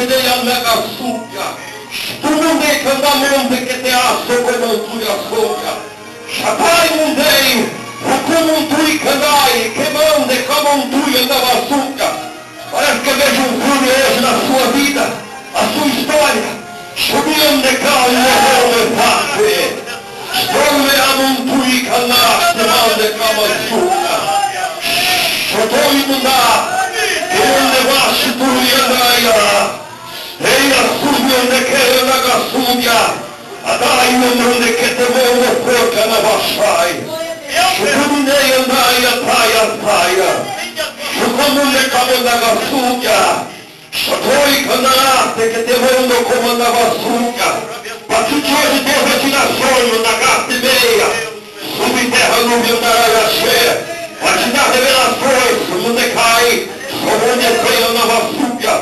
que dei a nega súbia. Estumundei candamonte que te aço como tu a súbia. Chapai mundei, o como tu candai, que mande como tu andava súbia. Parece que vejo um filme hoje na sua vida, a sua história. Subiam de cá e morreu de parte. Estou-me a montui canar, se mal de cama súbia. Estou imundar, que onde baixo tu e andaia. Ei, a súbia onde quer na súbia. A dai onde que te move porca na baixai. Subiundei andaia, taia. Sucomune comandava súbia. Sotoi canarate que te mando comandava súbia. Patutier de Deus retirações na gata e meia. Subterra nuvem da araxé. Pode dar revelações, onde cai. Onde foi nova súbia.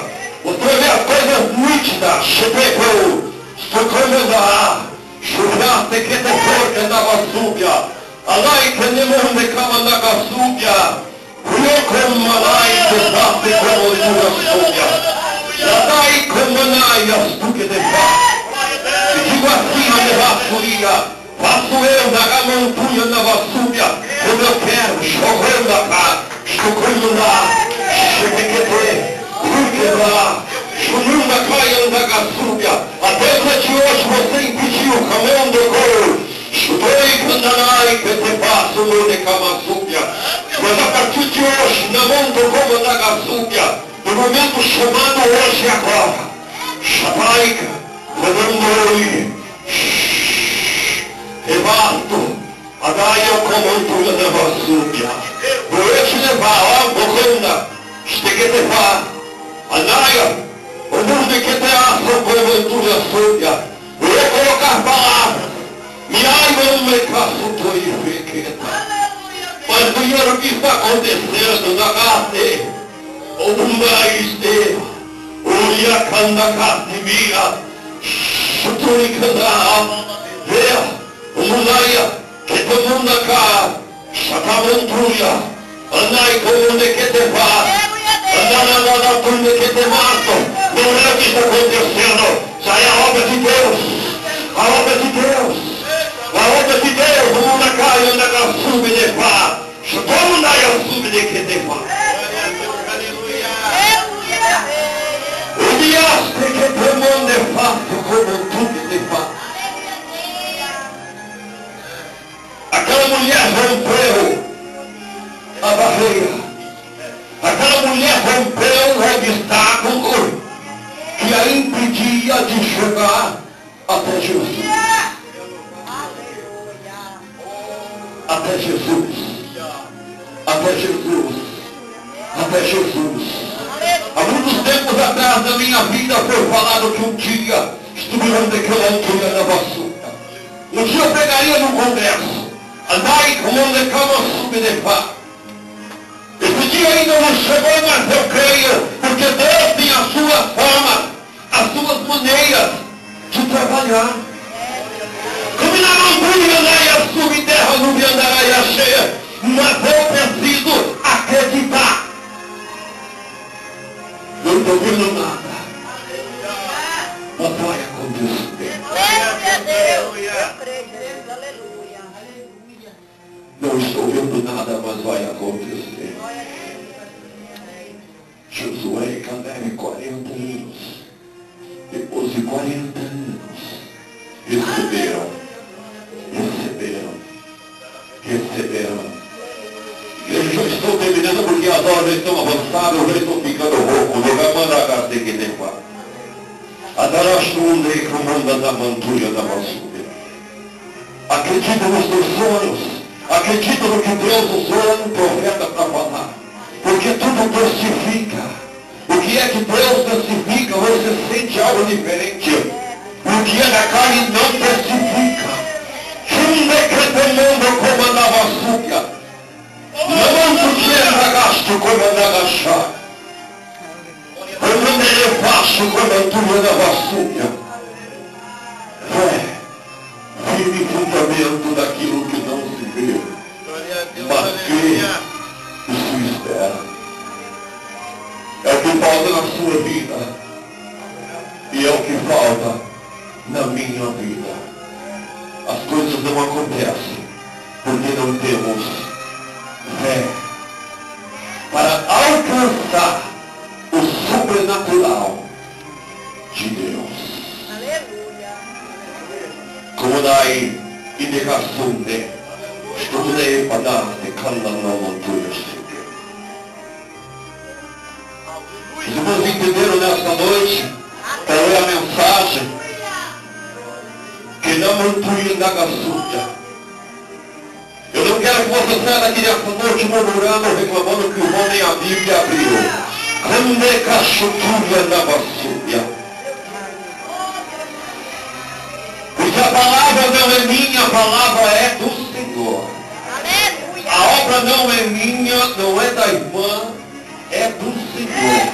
Outra vez coisas nítidas. Chepecou. Sucomandar. Chuvraste que te porca andava súbia. Alai que ne monde comandava súbia. Malai que fate como tua súbia. Dai como naias tu que te faz. E digo assim a levaçuria. Faço eu da gamontunha na vassúbia. Como eu quero, chorando a cá. Chocando lá. Chepequete. Porque lá. Chumunda caia da gassúbia. Até de hoje você impediu o caminhão do gol. Chutei candanai que te faço no de camassúbia. Mas a partir de hoje, na mão do como da gassúbia, no momento chamado hoje e agora, Chamaica, Fernandoi, Rebato, Adaia comandura da vassúbia. Vou te levar, ó, Bocanda, Esteguetefá, Anaia, o mundo que te aça comandura súbia. Vou colocar palavras, me ai, me caço, tô e fequeta. Mas o que está acontecendo na Gate, o Maiste, o Iacanda Catimia, Chuturicanda, o Munaia, que te manda cá, Chacamontuia, Anai como de que te faz, Andana na turma que te mato, não é o que está acontecendo, sai a obra de Deus, a obra de Deus. A obra de Deus, o mundo cai e anda na sube de pá. Como na sube de que te pá? O diaste que te manda é fato como tu que te pá. Aquela mulher rompeu a barreira. Aquela mulher rompeu o obstáculo que a impedia de chegar até Jesus. Até Jesus, até Jesus, até Jesus. Há muitos tempos atrás da minha vida foi falado que um dia estuvieron daquela altura na vassoura. Um dia eu pegaria no congresso, andai como onde cama sube de pá. Esse dia ainda não chegou, mas eu creio, porque Deus tem a sua forma, as suas maneiras de trabalhar. Como na montanha andaia subterra, nuvem andaia cheia, mas eu preciso acreditar. Não estou vendo nada, mas vai acontecer. Glória a Deus, eu creio, aleluia. Não estou vendo nada, mas vai acontecer. Josué e Caleb, 40 anos, depois de 40 anos, receberam. Eu já estou terminando porque as horas estão avançadas, eu já estou ficando rouco. Não vai mandar a casa que tem quatro. Adarastunde e comanda da mantuia da vassoura. Acredita nos teus sonhos. Acredita no que Deus usou um profeta para falar. Porque tudo testifica. O que é que Deus testifica? Você sente algo diferente. O que é da carne não testifica. Um decreto comanda a vassoura. Não podia gasto comanda a chá. Quando ele faço cobertura da vassoura. Fé, firme fundamento daquilo que não se vê. Mas que se espera. É o que falta na sua vida. observa na minha vida. As coisas não acontecem porque não temos fé para alcançar o sobrenatural de Deus. Aleluia. Como dai indicação de estudei para de cada montanha. Os irmãos entenderam nesta noite qual é a mensagem que não mantuia na gasúcia. Eu não quero que você saia daqui nesta noite murmurando, reclamando que o irmão nem a Bíblia abriu. Quando cachutura na gasúcia. Porque a palavra não é minha, a palavra é do Senhor. Aleluia. A obra não é minha, não é da irmã, é do Senhor.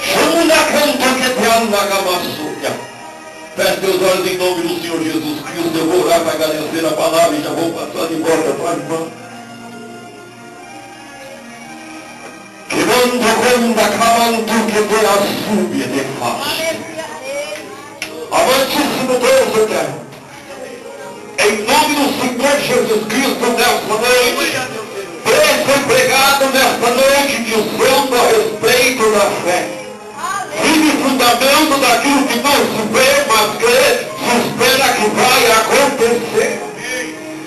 Chama canto que te anda gamassuia. Feche teus olhos em nome do Senhor Jesus Cristo. Eu vou orar para agradecer a palavra e já vou passar de volta para a irmã. Que manda quando camanto que te assube de face. Amantíssimo Deus eterno, em nome do Senhor Jesus Cristo, nesta noite, Deus foi pregado nesta noite dizendo a respeito da fé. Vive fundamento daquilo que não se vê, mas que se espera que vai acontecer.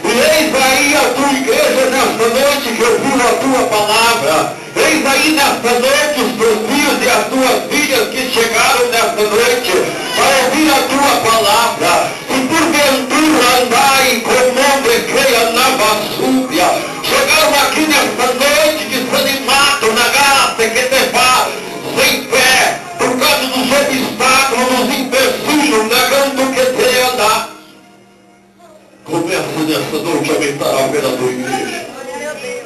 E eis aí a tua igreja nesta noite que ouviu a tua palavra. Eis aí nesta noite os teus filhos e as tuas filhas que chegaram nesta noite para ouvir a tua palavra. E porventura andai como homem creia na vassúria. Chegaram aqui nesta noite desanimados na graça que te faz sem fé, por causa dos obstáculos, dos empecilhos, negando que te anda. Começa nessa noite a aumentar a fé da tua igreja.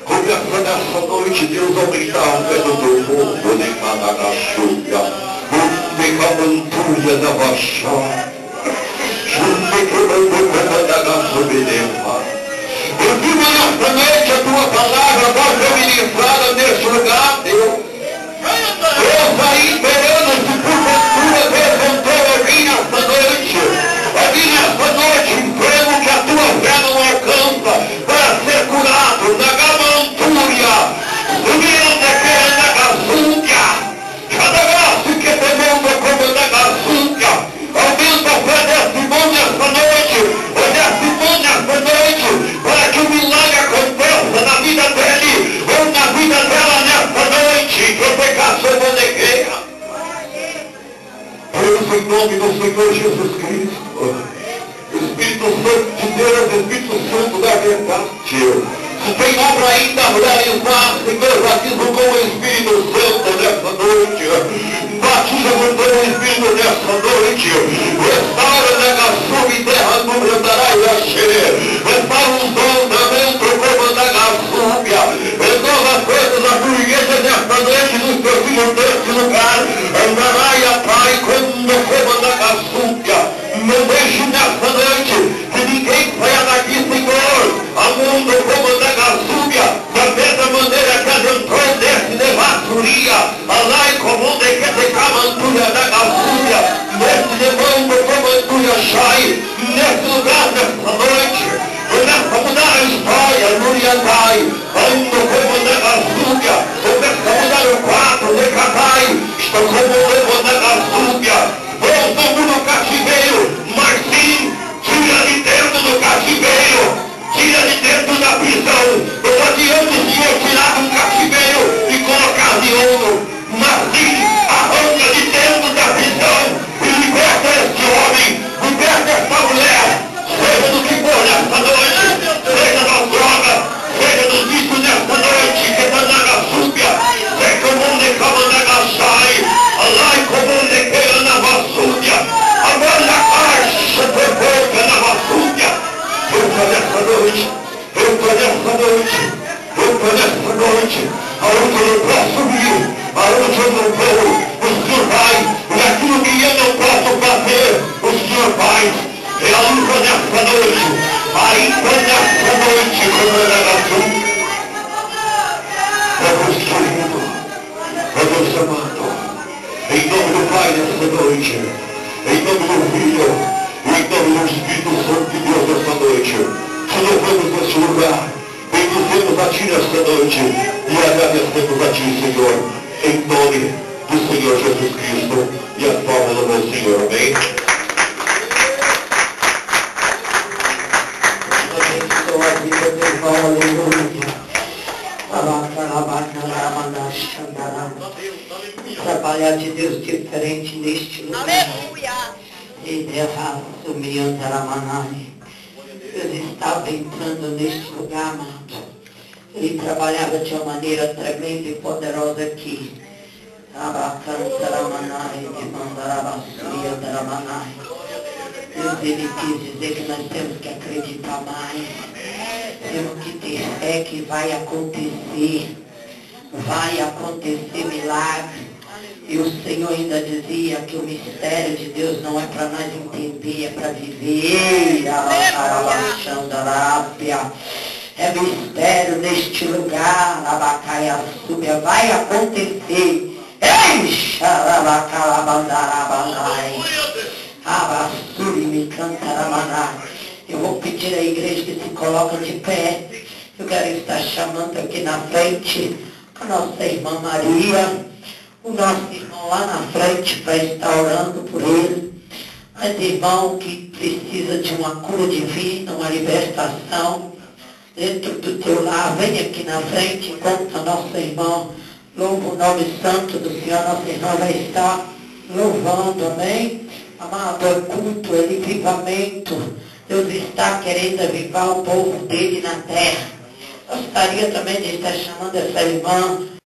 Começa nessa noite, Deus, aumentar a fé do teu povo, nem nada na chuva, nem camantuia da baixada, nem camantuia da soberana. Eu vivo nesta noite a tua palavra, vai ser ministrada neste lugar, Deus. Deus aí esperando se porventura presentou alguém nesta noite. Alguém nesta noite enfermo que a tua fé não alcança para ser curado na gamantúria. Subindo daquele na gasúndia. Cada braço que te manda como na gasúndia. Aumenta a fé desse irmão nesta noite. Ou desse irmão nesta noite. Para que o milagre aconteça na vida dele. Ou na vida dela nesta noite. Que o pecado se monegueia. Deus, em nome do Senhor Jesus Cristo. Espírito Santo de Deus, Espírito Santo da verdade. Se tem obra ainda a realizar, Senhor, batiza com o Espírito Santo nessa noite. Batiza com o Espírito nessa noite. Restaura na gaçuba e terra nubra dará e axer. Restaura os dons dentro como da gaçúbia. Renova as coisas da tua igreja nesta noite, dos teus filhos deste lugar. Andará e atrai como da gaçúbia. Não deixe nesta noite que ninguém saia daqui, Senhor, ao mundo como da gasúbia, da mesma maneira que adentrou desse de vassuria, alá e comum de que te camantuia da gasúbia, nesse de mundo camantuia chai, nesse lugar nesta noite, começa a mudar a história, Nuriandai, ando como da gasúbia, começa a mudar o quadro de Catai, estou como da gasúbia. Voltamos no cativeiro, mas sim, tira de dentro do cativeiro, tira de dentro da prisão. Não adianta o Senhor tirar do cativeiro e colocar de ouro, mas sim, arranca de dentro da prisão e liberta este homem, liberta esta mulher, seja do que for nesta noite, seja das drogas, seja dos vícios nesta noite, que está na gasúbia, seja comum de camanagachai, alá e comum de queira na vassúria, agora a caixa de boca na vassúria. Entra nessa noite, entra nessa noite, entra nessa noite, aonde eu não posso ir, aonde eu não vou Pai, nessa noite, em nome do Filho, em nome do Espírito Santo de Deus nessa noite, te louvamos neste lugar, bendizemos a Ti nesta noite e agradecemos a Ti, Senhor, em nome do Senhor Jesus Cristo e a forma do meu Senhor, amém? Abençoa a vida do irmão, aleluia. Trabalhar de Deus diferente neste lugar. Aleluia. E derraço meu Taramanai. Deus estava entrando neste lugar, amado. Ele trabalhava de uma maneira tremenda e poderosa aqui. Abacantaramanai, Demandarabaçuia Taramanai. Deus, ele quis dizer que nós temos que acreditar mais. Temos que ter fé que vai acontecer. Vai acontecer milagre. E o Senhor ainda dizia que o mistério de Deus não é para nós entender, é para viver. É mistério neste lugar. Abacaia súbia vai acontecer. Ei, xarabacalabandarabandai. Abassuri me cantaramaná. Eu vou pedir à igreja que se coloque de pé. Eu quero estar chamando aqui na frente a nossa irmã Maria, o nosso irmão lá na frente para estar orando por ele. Mas irmão que precisa de uma cura divina, uma libertação dentro do teu lar, vem aqui na frente enquanto a nossa irmã louva o nome santo do Senhor. Nossa irmã vai estar louvando, amém? Amado, é culto, é livramento. Deus está querendo avivar o povo dele na terra. Gostaria também de estar chamando essa irmã